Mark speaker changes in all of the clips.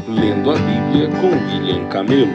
Speaker 1: Lendo a Bíblia com William Camelo.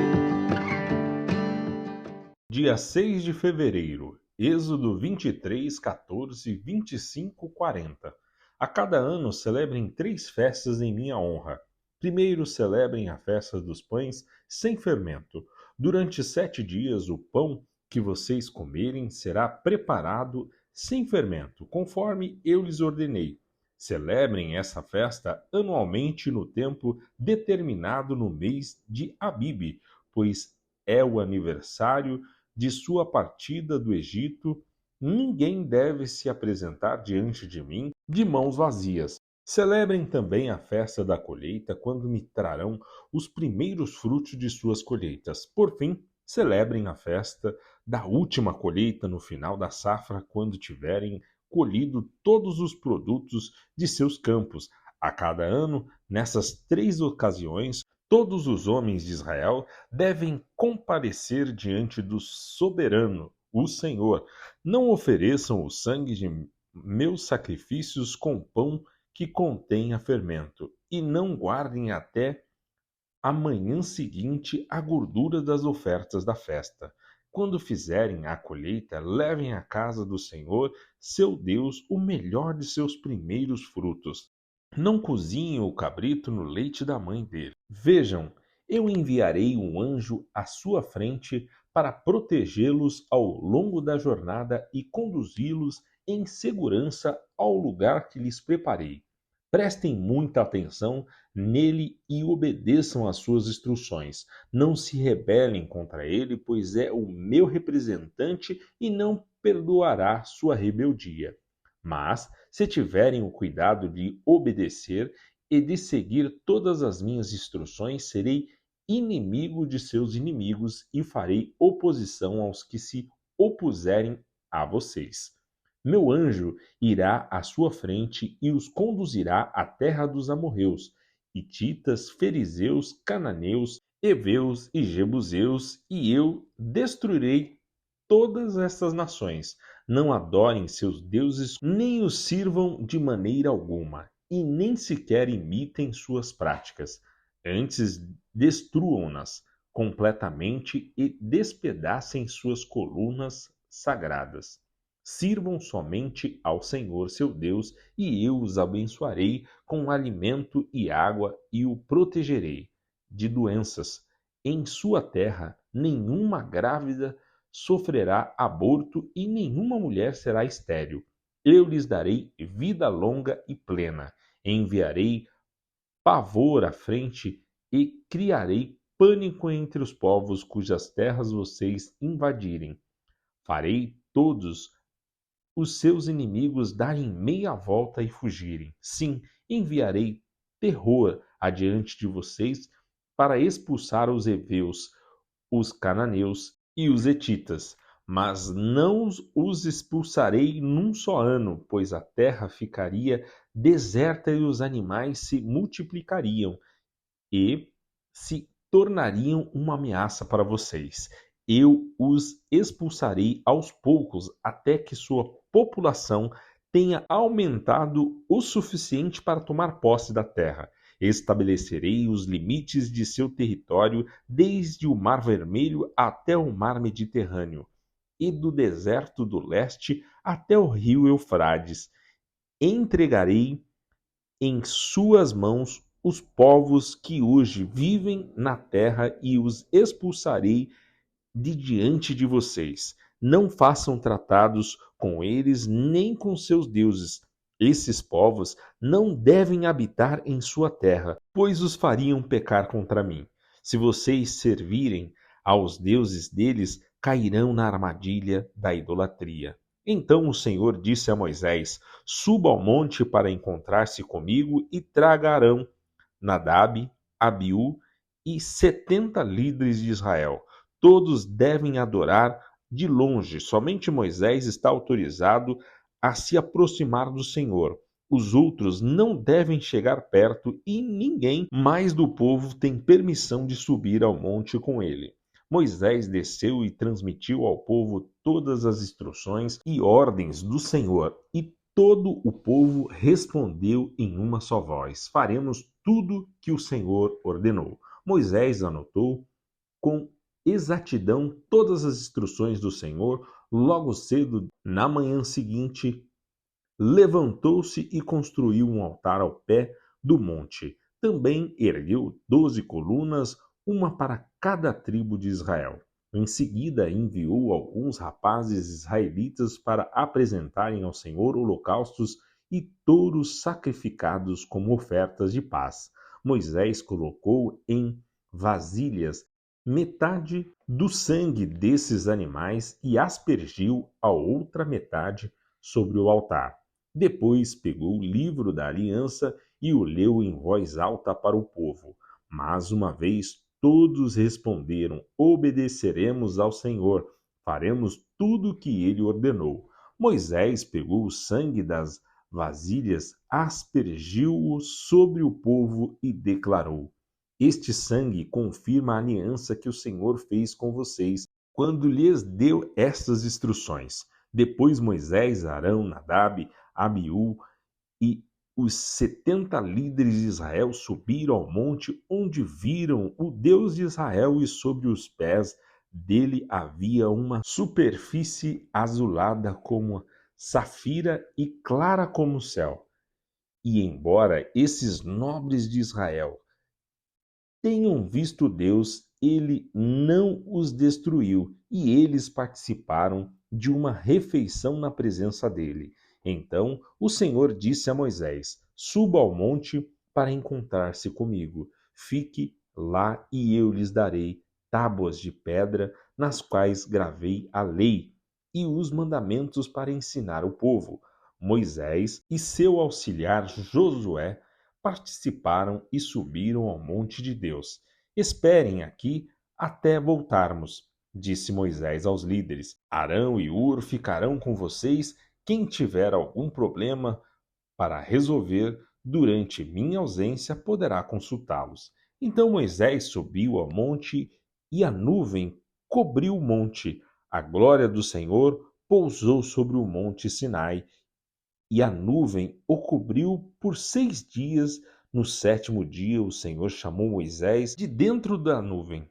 Speaker 2: Dia 6 de fevereiro, Êxodo 23, 14, 25, 40. A cada ano celebrem 3 festas em minha honra. Primeiro celebrem a festa dos pães sem fermento. Durante 7 dias o pão que vocês comerem será preparado sem fermento, conforme eu lhes ordenei. Celebrem essa festa anualmente no tempo determinado no mês de Abibe, pois é o aniversário de sua partida do Egito. Ninguém deve se apresentar diante de mim de mãos vazias. Celebrem também a festa da colheita, quando me trarão os primeiros frutos de suas colheitas. Por fim, celebrem a festa da última colheita no final da safra, quando tiverem colhido todos os produtos de seus campos. A cada ano, nessas 3 ocasiões, todos os homens de Israel devem comparecer diante do soberano, o Senhor. Não ofereçam o sangue de meus sacrifícios com pão que contenha fermento, e não guardem até a manhã seguinte a gordura das ofertas da festa. Quando fizerem a colheita, levem à casa do Senhor, seu Deus, o melhor de seus primeiros frutos. Não cozinhem o cabrito no leite da mãe dele. Vejam, eu enviarei um anjo à sua frente para protegê-los ao longo da jornada e conduzi-los em segurança ao lugar que lhes preparei. Prestem muita atenção nele e obedeçam às suas instruções. Não se rebelem contra ele, pois é o meu representante e não perdoará sua rebeldia. Mas, se tiverem o cuidado de obedecer e de seguir todas as minhas instruções, serei inimigo de seus inimigos e farei oposição aos que se opuserem a vocês. Meu anjo irá à sua frente e os conduzirá à terra dos amorreus, hititas, fariseus, cananeus, heveus e jebuseus, e eu destruirei todas essas nações. Não adorem seus deuses, nem os sirvam de maneira alguma, e nem sequer imitem suas práticas. Antes, destruam-nas completamente e despedacem suas colunas sagradas. Sirvam somente ao Senhor seu Deus, e eu os abençoarei com alimento e água e o protegerei de doenças. Em sua terra, nenhuma grávida sofrerá aborto e nenhuma mulher será estéril. Eu lhes darei vida longa e plena. Enviarei pavor à frente e criarei pânico entre os povos cujas terras vocês invadirem. Farei todos os seus inimigos darem meia volta e fugirem. Sim, enviarei terror adiante de vocês para expulsar os heveus, os cananeus e os hetitas, mas não os expulsarei num só ano, pois a terra ficaria deserta e os animais se multiplicariam e se tornariam uma ameaça para vocês. Eu os expulsarei aos poucos até que sua população tenha aumentado o suficiente para tomar posse da terra. Estabelecerei os limites de seu território desde o Mar Vermelho até o Mar Mediterrâneo e do deserto do leste até o rio Eufrates. Entregarei em suas mãos os povos que hoje vivem na terra e os expulsarei de diante de vocês. Não façam tratados com eles nem com seus deuses. Esses povos não devem habitar em sua terra, pois os fariam pecar contra mim. Se vocês servirem aos deuses deles, cairão na armadilha da idolatria. Então o Senhor disse a Moisés: Suba ao monte para encontrar-se comigo e traga Arão, Nadab, Abiú e 70 líderes de Israel. Todos devem adorar de longe. Somente Moisés está autorizado a se aproximar do Senhor. Os outros não devem chegar perto e ninguém mais do povo tem permissão de subir ao monte com ele. Moisés desceu e transmitiu ao povo todas as instruções e ordens do Senhor, e todo o povo respondeu em uma só voz: Faremos tudo que o Senhor ordenou. Moisés anotou com exatidão todas as instruções do Senhor. Logo cedo, na manhã seguinte, levantou-se e construiu um altar ao pé do monte. Também ergueu 12 colunas, uma para cada tribo de Israel. Em seguida, enviou alguns rapazes israelitas para apresentarem ao Senhor holocaustos e touros sacrificados como ofertas de paz. Moisés colocou em vasilhas metade do sangue desses animais e aspergiu a outra metade sobre o altar. Depois pegou o livro da aliança e o leu em voz alta para o povo. Mas uma vez todos responderam: obedeceremos ao Senhor, faremos tudo o que ele ordenou. Moisés pegou o sangue das vasilhas, aspergiu-o sobre o povo e declarou: este sangue confirma a aliança que o Senhor fez com vocês quando lhes deu estas instruções. Depois Moisés, Arão, Nadab, Abiú e os 70 líderes de Israel subiram ao monte onde viram o Deus de Israel, e sobre os pés dele havia uma superfície azulada como safira e clara como o céu. E embora esses nobres de Israel tenham visto Deus, ele não os destruiu, e eles participaram de uma refeição na presença dele. Então o Senhor disse a Moisés: suba ao monte para encontrar-se comigo. Fique lá e eu lhes darei tábuas de pedra nas quais gravei a lei e os mandamentos para ensinar o povo. Moisés e seu auxiliar Josué participaram e subiram ao monte de Deus. Esperem aqui até voltarmos, disse Moisés aos líderes. Arão e Hur ficarão com vocês. Quem tiver algum problema para resolver durante minha ausência poderá consultá-los. Então Moisés subiu ao monte e a nuvem cobriu o monte. A glória do Senhor pousou sobre o monte Sinai e a nuvem o cobriu por 6 dias. No 7º dia, o Senhor chamou Moisés de dentro da nuvem.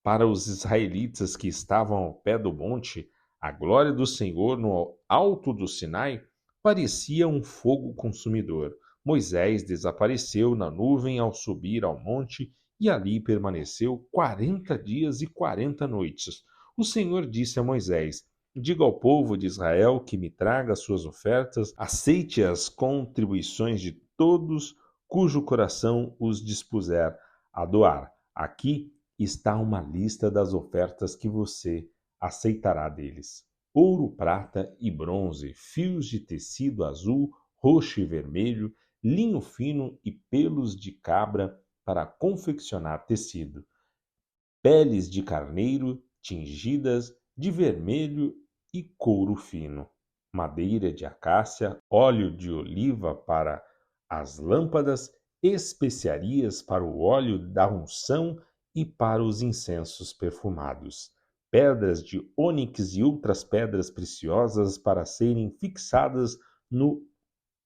Speaker 2: Para os israelitas que estavam ao pé do monte, a glória do Senhor no alto do Sinai parecia um fogo consumidor. Moisés desapareceu na nuvem ao subir ao monte e ali permaneceu 40 dias e 40 noites. O Senhor disse a Moisés: diga ao povo de Israel que me traga suas ofertas, aceite as contribuições de todos cujo coração os dispuser a doar. Aqui está uma lista das ofertas que você aceitará deles: ouro, prata e bronze, fios de tecido azul, roxo e vermelho, linho fino e pelos de cabra para confeccionar tecido, peles de carneiro tingidas de vermelho e couro fino, madeira de acácia, óleo de oliva para as lâmpadas, especiarias para o óleo da unção e para os incensos perfumados, pedras de ônix e outras pedras preciosas para serem fixadas no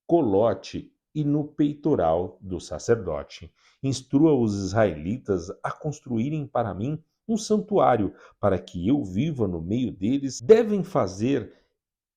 Speaker 2: colote e no peitoral do sacerdote. Instrua os israelitas a construírem para mim um santuário, para que eu viva no meio deles. Devem fazer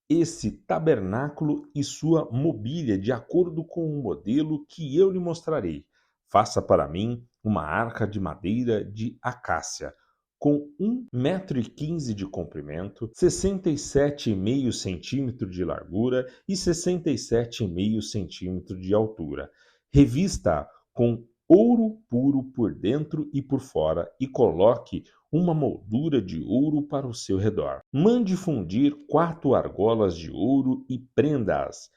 Speaker 2: esse tabernáculo e sua mobília de acordo com o modelo que eu lhe mostrarei. Faça para mim uma arca de madeira de acácia, com 1,15 m de comprimento, 67,5 cm de largura e 67,5 cm de altura. Revista com ouro puro por dentro e por fora e coloque uma moldura de ouro para o seu redor. Mande fundir 4 argolas de ouro e prenda-as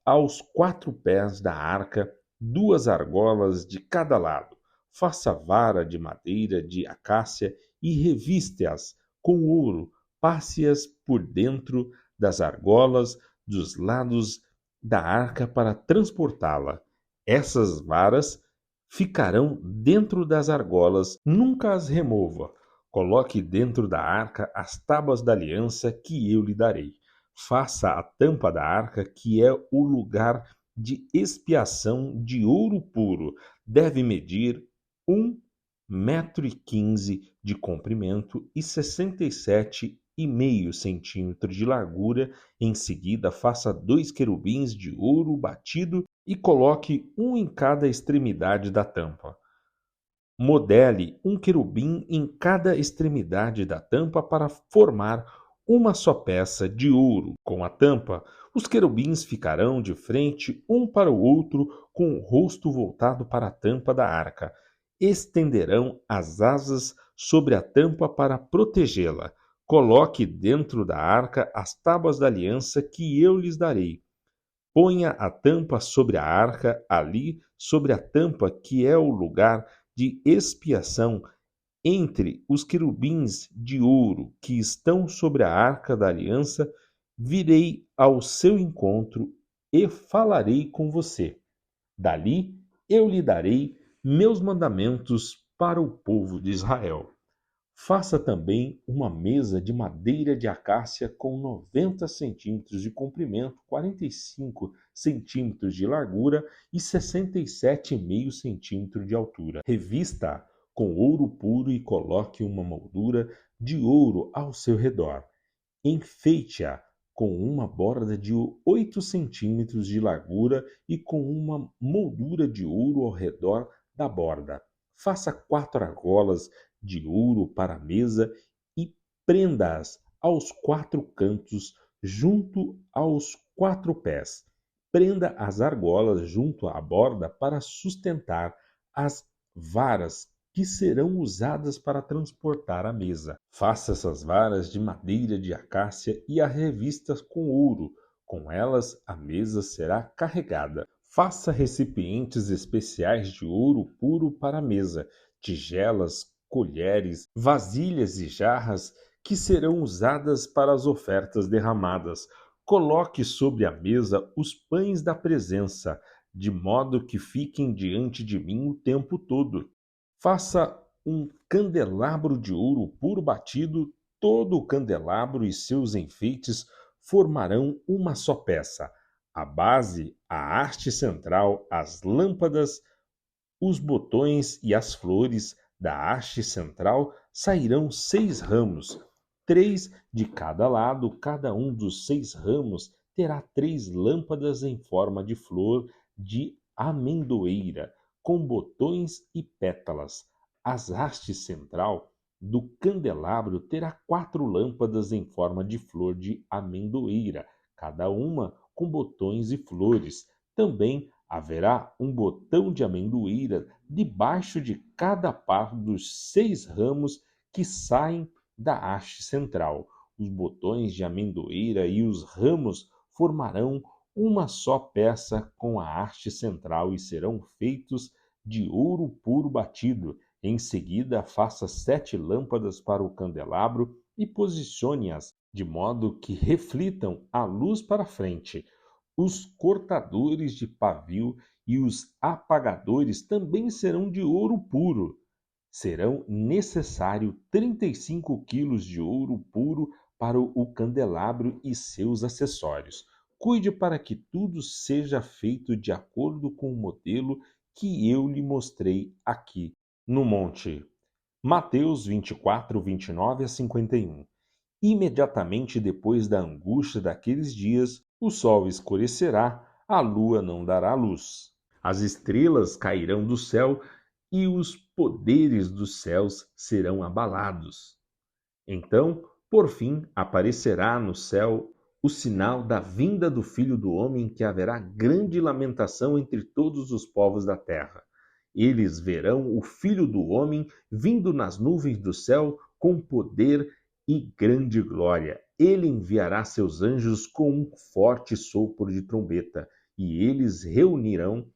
Speaker 2: aos 4 pés da arca, 2 argolas de cada lado. Faça vara de madeira de acácia e reviste-as com ouro. Passe-as por dentro das argolas dos lados da arca para transportá-la. Essas varas ficarão dentro das argolas, nunca as remova. Coloque dentro da arca as tábuas da aliança que eu lhe darei. Faça a tampa da arca, que é o lugar de expiação, de ouro puro. deve medir 1,15 m de comprimento e 67,5 centímetros de largura. Em seguida, faça 2 querubins de ouro batido e coloque um em cada extremidade da tampa. Modele um querubim em cada extremidade da tampa para formar uma só peça de ouro. Com a tampa, os querubins ficarão de frente um para o outro, com o rosto voltado para a tampa da arca. Estenderão as asas sobre a tampa para protegê-la. Coloque dentro da arca as tábuas da aliança que eu lhes darei. Ponha a tampa sobre a arca, ali sobre a tampa que é o lugar de expiação, entre os querubins de ouro que estão sobre a arca da aliança. Virei ao seu encontro e falarei com você. Dali eu lhe darei meus mandamentos para o povo de Israel. Faça também uma mesa de madeira de acácia com 90 centímetros de comprimento, 45 centímetros de largura e 67,5 centímetros de altura. Revista-a com ouro puro e coloque uma moldura de ouro ao seu redor. Enfeite-a com uma borda de 8 centímetros de largura e com uma moldura de ouro ao redor da borda. Faça 4 argolas de ouro para a mesa e prenda-as aos 4 cantos, junto aos 4 pés. Prenda as argolas junto à borda para sustentar as varas que serão usadas para transportar a mesa. Faça essas varas de madeira de acácia e a revista com ouro. Com elas a mesa será carregada. Faça recipientes especiais de ouro puro para a mesa, tigelas, colheres, vasilhas e jarras que serão usadas para as ofertas derramadas. Coloque sobre a mesa os pães da presença, de modo que fiquem diante de mim o tempo todo. Faça um candelabro de ouro puro batido. Todo o candelabro e seus enfeites formarão uma só peça. A base, a haste central, as lâmpadas, os botões e as flores da haste central sairão 6 ramos, 3 de cada lado. Cada um dos 6 ramos terá 3 lâmpadas em forma de flor de amendoeira, com botões e pétalas. A haste central do candelabro terá 4 lâmpadas em forma de flor de amendoeira, cada uma com botões e flores. Também haverá um botão de amendoeira debaixo de cada par dos 6 ramos que saem da haste central. Os botões de amendoeira e os ramos formarão uma só peça com a haste central e serão feitos de ouro puro batido. Em seguida, faça 7 lâmpadas para o candelabro e posicione-as de modo que reflitam a luz para frente. Os cortadores de pavio e os apagadores também serão de ouro puro. Serão necessários 35 quilos de ouro puro para o candelabro e seus acessórios. Cuide para que tudo seja feito de acordo com o modelo que eu lhe mostrei aqui no monte. Mateus 24, 29 a 51. Imediatamente depois da angústia daqueles dias, o sol escurecerá, a lua não dará luz. As estrelas cairão do céu e os poderes dos céus serão abalados. Então, por fim, aparecerá no céu o sinal da vinda do Filho do Homem, que haverá grande lamentação entre todos os povos da terra. Eles verão o Filho do Homem vindo nas nuvens do céu com poder e grande glória. Ele enviará seus anjos com um forte sopro de trombeta, e eles reunirão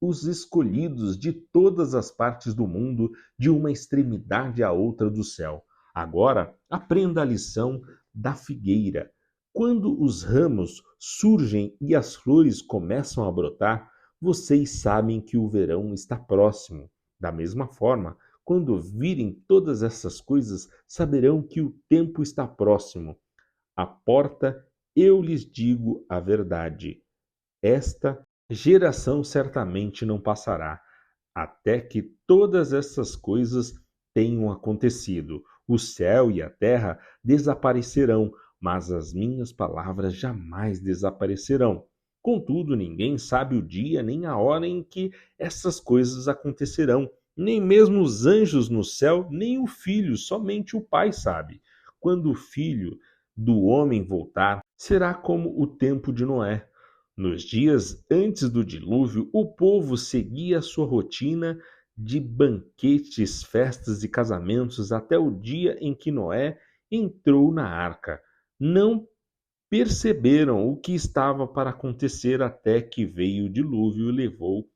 Speaker 2: os escolhidos de todas as partes do mundo, de uma extremidade à outra do céu. Agora, aprenda a lição da figueira. Quando os ramos surgem e as flores começam a brotar, vocês sabem que o verão está próximo. Da mesma forma, quando virem todas essas coisas, saberão que o tempo está próximo. À porta, eu lhes digo a verdade. Esta geração certamente não passará até que todas essas coisas tenham acontecido. O céu e a terra desaparecerão, mas as minhas palavras jamais desaparecerão. Contudo, ninguém sabe o dia nem a hora em que essas coisas acontecerão, nem mesmo os anjos no céu, nem o Filho, somente o Pai sabe. Quando o Filho do homem voltar, será como o tempo de Noé. Nos dias antes do dilúvio, o povo seguia sua rotina de banquetes, festas e casamentos até o dia em que Noé entrou na arca. Não perceberam o que estava para acontecer até que veio o dilúvio e levou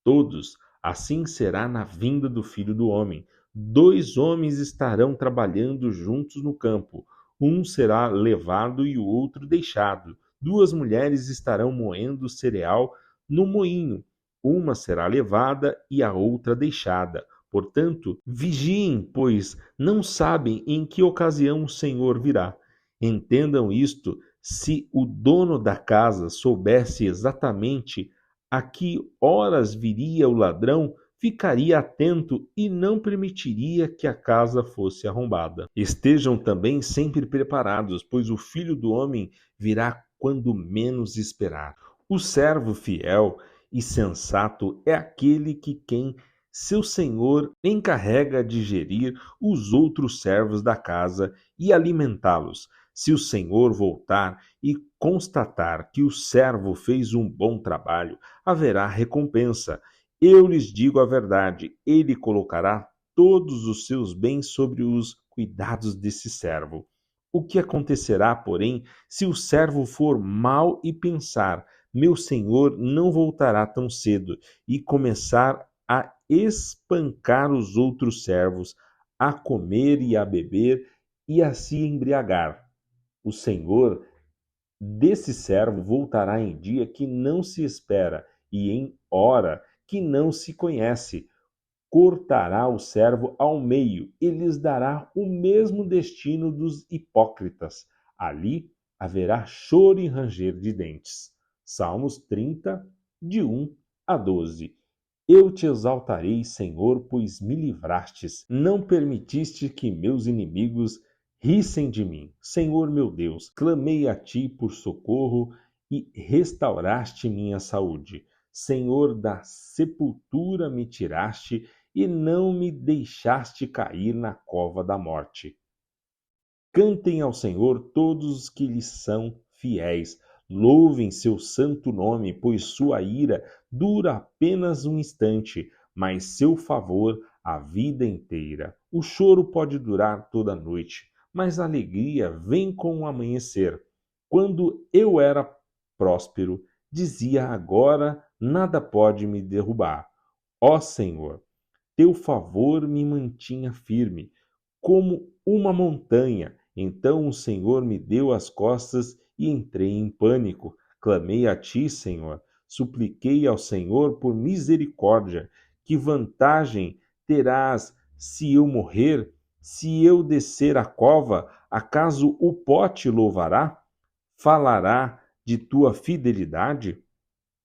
Speaker 2: todos. Assim será na vinda do Filho do Homem. Dois homens estarão trabalhando juntos no campo. Um será levado e o outro deixado. Duas mulheres estarão moendo cereal no moinho. Uma será levada e a outra deixada. Portanto, vigiem, pois não sabem em que ocasião o Senhor virá. Entendam isto: se o dono da casa soubesse exatamente a que horas viria o ladrão, ficaria atento e não permitiria que a casa fosse arrombada. Estejam também sempre preparados, pois o Filho do Homem virá quando menos esperar. O servo fiel e sensato é aquele que quem seu senhor encarrega de gerir os outros servos da casa e alimentá-los. Se o senhor voltar e constatar que o servo fez um bom trabalho, haverá recompensa. Eu lhes digo a verdade, ele colocará todos os seus bens sobre os cuidados desse servo. O que acontecerá, porém, se o servo for mau e pensar: meu senhor não voltará tão cedo, e começar a espancar os outros servos, a comer e a beber e a se embriagar? O senhor desse servo voltará em dia que não se espera e em hora que não se conhece. Cortará o servo ao meio e lhes dará o mesmo destino dos hipócritas. Ali haverá choro e ranger de dentes. Salmos 30, de 1 a 12. Eu te exaltarei, Senhor, pois me livrastes. Não permitiste que meus inimigos rissem de mim. Senhor meu Deus, clamei a ti por socorro e restauraste minha saúde. Senhor, da sepultura me tiraste e não me deixaste cair na cova da morte. Cantem ao Senhor todos os que lhe são fiéis. Louvem seu santo nome, pois sua ira dura apenas um instante, mas seu favor a vida inteira. O choro pode durar toda a noite, mas a alegria vem com o amanhecer. Quando eu era próspero, dizia: agora nada pode me derrubar. Ó Senhor, teu favor me mantinha firme, como uma montanha. Então o Senhor me deu as costas e entrei em pânico. Clamei a ti, Senhor. Supliquei ao Senhor por misericórdia. Que vantagem terás se eu morrer? Se eu descer a cova, acaso o pó te louvará? Falará de tua fidelidade?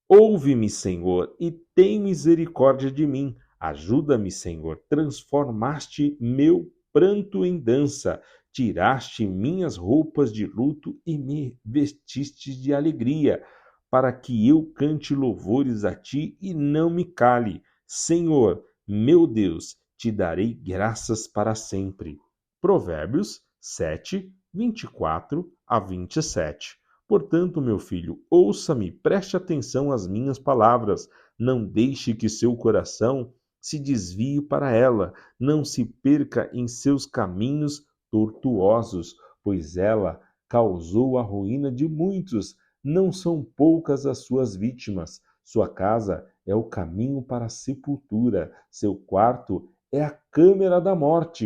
Speaker 2: Ouve-me, Senhor, e tem misericórdia de mim. Ajuda-me, Senhor. Transformaste meu pranto em dança. Tiraste minhas roupas de luto e me vestiste de alegria, para que eu cante louvores a ti e não me cale. Senhor, meu Deus, te darei graças para sempre. Provérbios 7, 24 a 27. Portanto, meu filho, ouça-me, preste atenção às minhas palavras. Não deixe que seu coração se desvie para ela. Não se perca em seus caminhos tortuosos, pois ela causou a ruína de muitos. Não são poucas as suas vítimas. Sua casa é o caminho para a sepultura. Seu quarto é a câmara da morte.